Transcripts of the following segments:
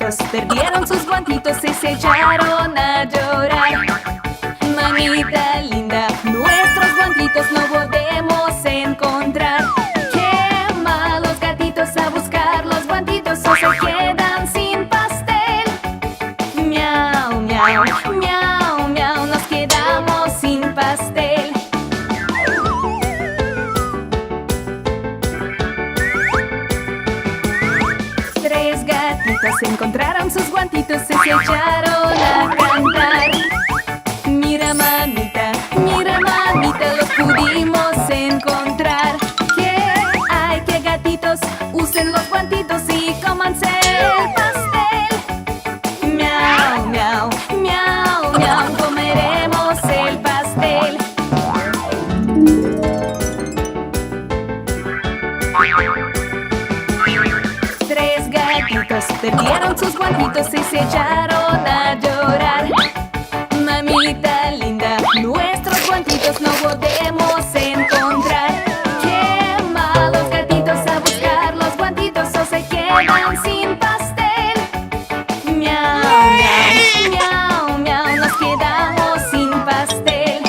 gatitos perdieron sus guantitos y se echaron a llorar. Mamita linda, nuestros guantitos no podemos encontrar. Qué malos gatitos a buscar los guantitos o se quedan sin pastel. Miau, miau, miau, miau, nos quedamos sin pastel. Tres gatitos encontraron sus guantitos y se echaron a cantar. Mira mamita, los pudimos encontrar. ¿Qué hay? Que gatitos usen los guantitos y cómanse el pastel. Miau, miau, miau, miau, comeremos el pastel. Tres gatitos perdieron sus guantitos y se echaron a llorar. Mamita linda, nuestros guantitos no podemos encontrar. Qué malos gatitos a buscar los guantitos o se quedan sin pastel. Miau, miau, miau, miau, nos quedamos sin pastel.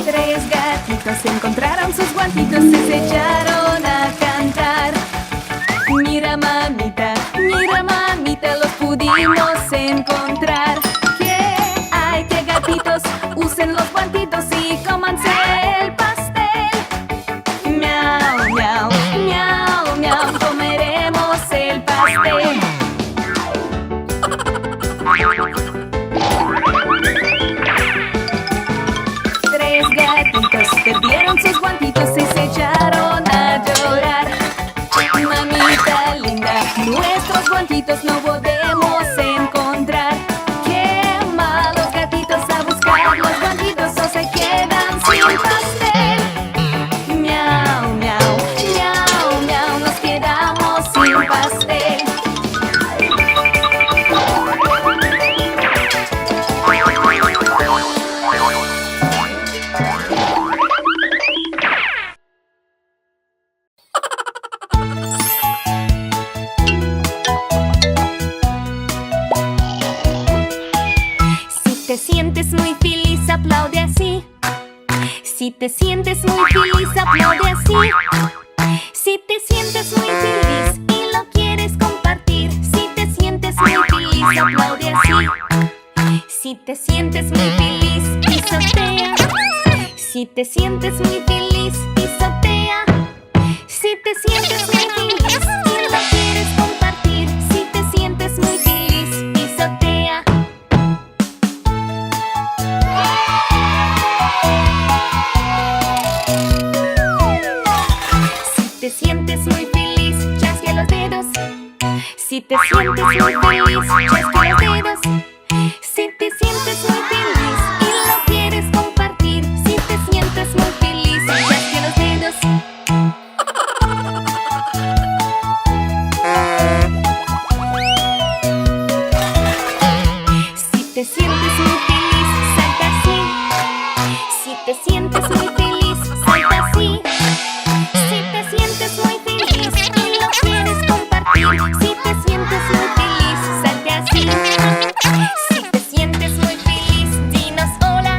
Tres gatitos encontraron sus guantitos y se echaron a cantar. Mira mamita, los pudimos encontrar. ¿Qué hay? Que gatitos usen los guantitos y cómanse el pastel. Miau, miau, miau, miau, comeremos el pastel. Tres gatitos perdieron sus guantitos y se echaron a llorar. Mamita linda, nuestros guantitos no podemos encontrar. Qué malos gatitos a buscar los guantitos o se quedan sin pastel. Miau, miau, miau, miau, nos quedamos sin pastel. Si te sientes muy feliz, aplaude así. Si te sientes muy feliz, aplaude así. Si te sientes muy feliz y lo quieres compartir. Si te sientes muy feliz, aplaude así. Si te sientes muy feliz, pisotea. Si te sientes muy feliz, pisotea. Si te sientes muy feliz y lo quieres compartir. Si te sientes muy feliz, pisotea. Si te sientes muy feliz, chasquea los dedos. Si te sientes muy feliz, chasquea los dedos. Si te sientes muy feliz y lo quieres compartir. Si te sientes muy feliz, chasquea los dedos. Si te sientes muy feliz, salta así. Si te sientes muy feliz, salta así. Si te sientes muy feliz y lo quieres compartir. Si te sientes muy feliz, salte así. Si te sientes muy feliz, dinos hola.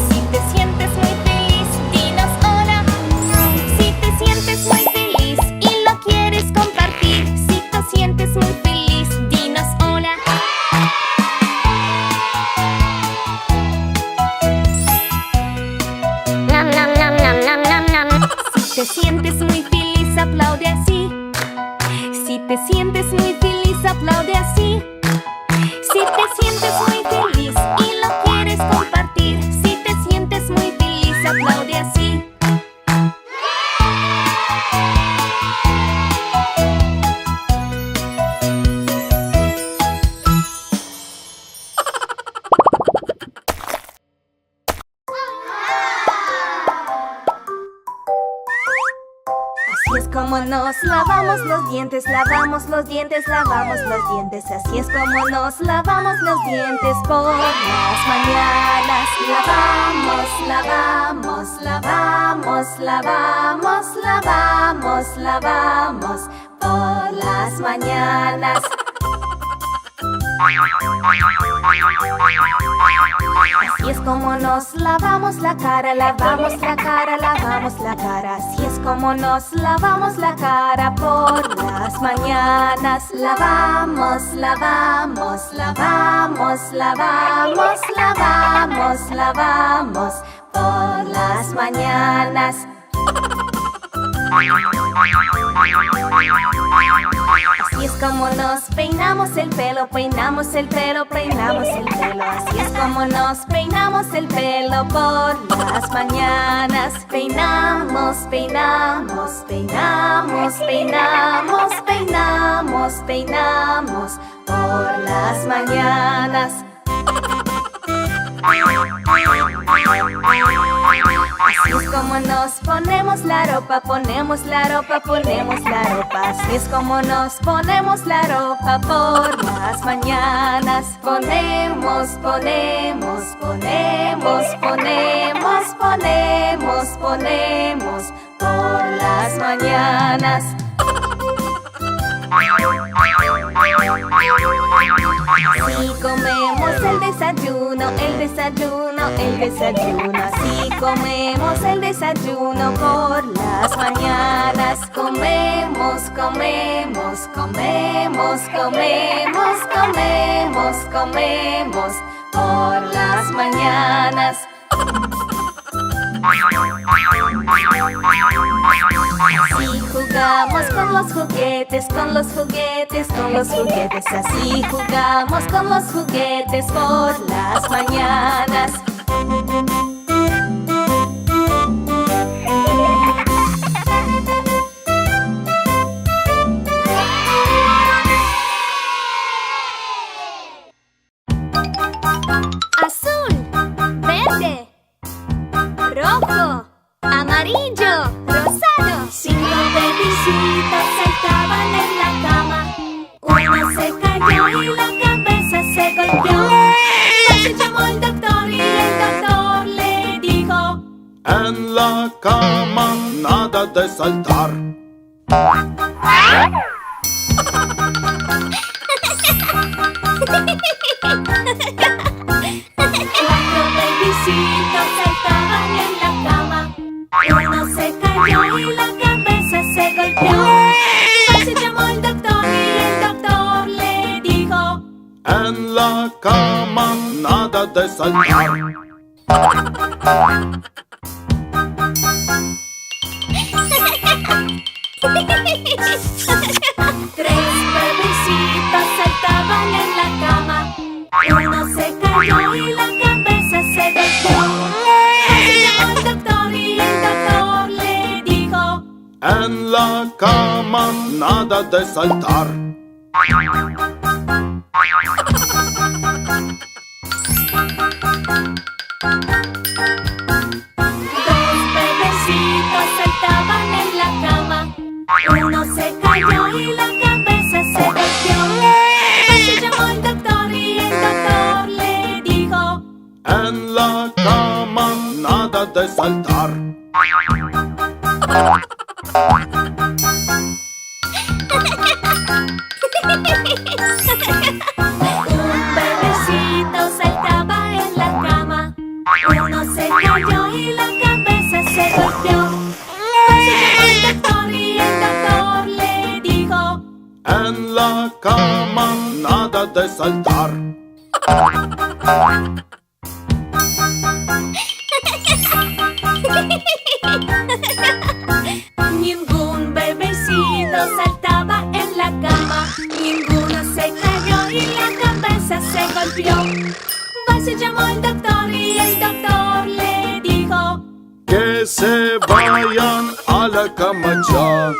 Si te sientes muy feliz, dinos hola. Si te sientes muy feliz y lo quieres compartir. Si te sientes muy feliz, dinos hola. Nam, nam, nam, nam, nam, nam, nam. Si te sientes muy feliz, aplaude así. Si te sientes muy feliz, aplaude así. Si te sientes muy feliz y lo quieres compartir. Si te sientes muy feliz, aplaude así. Así es como nos lavamos los dientes, lavamos los dientes, lavamos los dientes. Así es como nos lavamos los dientes por las mañanas. Lavamos, lavamos, lavamos, lavamos, lavamos, lavamos por las mañanas. Así es como nos lavamos la cara, lavamos la cara, lavamos la cara. Así es como nos lavamos la cara por las mañanas. Lavamos, lavamos, lavamos, lavamos, lavamos, lavamos por las mañanas. Así es como nos peinamos el pelo, peinamos el pelo, peinamos el pelo. Así es como nos peinamos el pelo por las mañanas. Peinamos, peinamos, peinamos, peinamos, peinamos, peinamos por las mañanas. Así es como nos ponemos la ropa, ponemos la ropa, ponemos la ropa. Así es como nos ponemos la ropa por las mañanas. Ponemos, ponemos, ponemos, ponemos, ponemos, ponemos por las mañanas. Así comemos el desayuno, el desayuno, el desayuno. Así comemos el desayuno por las mañanas. Comemos, comemos, comemos, comemos, comemos, comemos por las mañanas. Así jugamos con los juguetes, con los juguetes, con los juguetes. Así jugamos con los juguetes por las mañanas. Azul, verde, rojo, amarillo, rosado. 5 bebecitos saltaban en la cama. Uno se cayó y la cabeza se golpeó. Se llamó el doctor y el doctor le dijo: en la cama nada de saltar. 4 bebecitos saltaban en la cama. Uno se cayó y la cabeza se golpeó. Se llamó el doctor y el doctor le dijo: en la cama nada de saltar. 3 bebecitos saltaban en la cama. Uno se cayó y la cabeza se golpeó. Se llamó el doctor y el doctor le dijo: en la cama nada de saltar. 2 bebecitos saltaban en la cama. Uno se cayó y la cabeza se golpeó. Se llamó el doctor y el doctor le dijo: en la cama nada de saltar. 1 bebecito saltaba en la cama. Uno se cayó y la cabeza se golpeó. Se llamó el doctor y el doctor le dijo: en la cama nada de saltar. Ningún bebecito saltaba en la cama. Ninguno se cayó y la cabeza se golpeó. Se llamó el doctor y el doctor le dijo: que se vayan a la cama ya.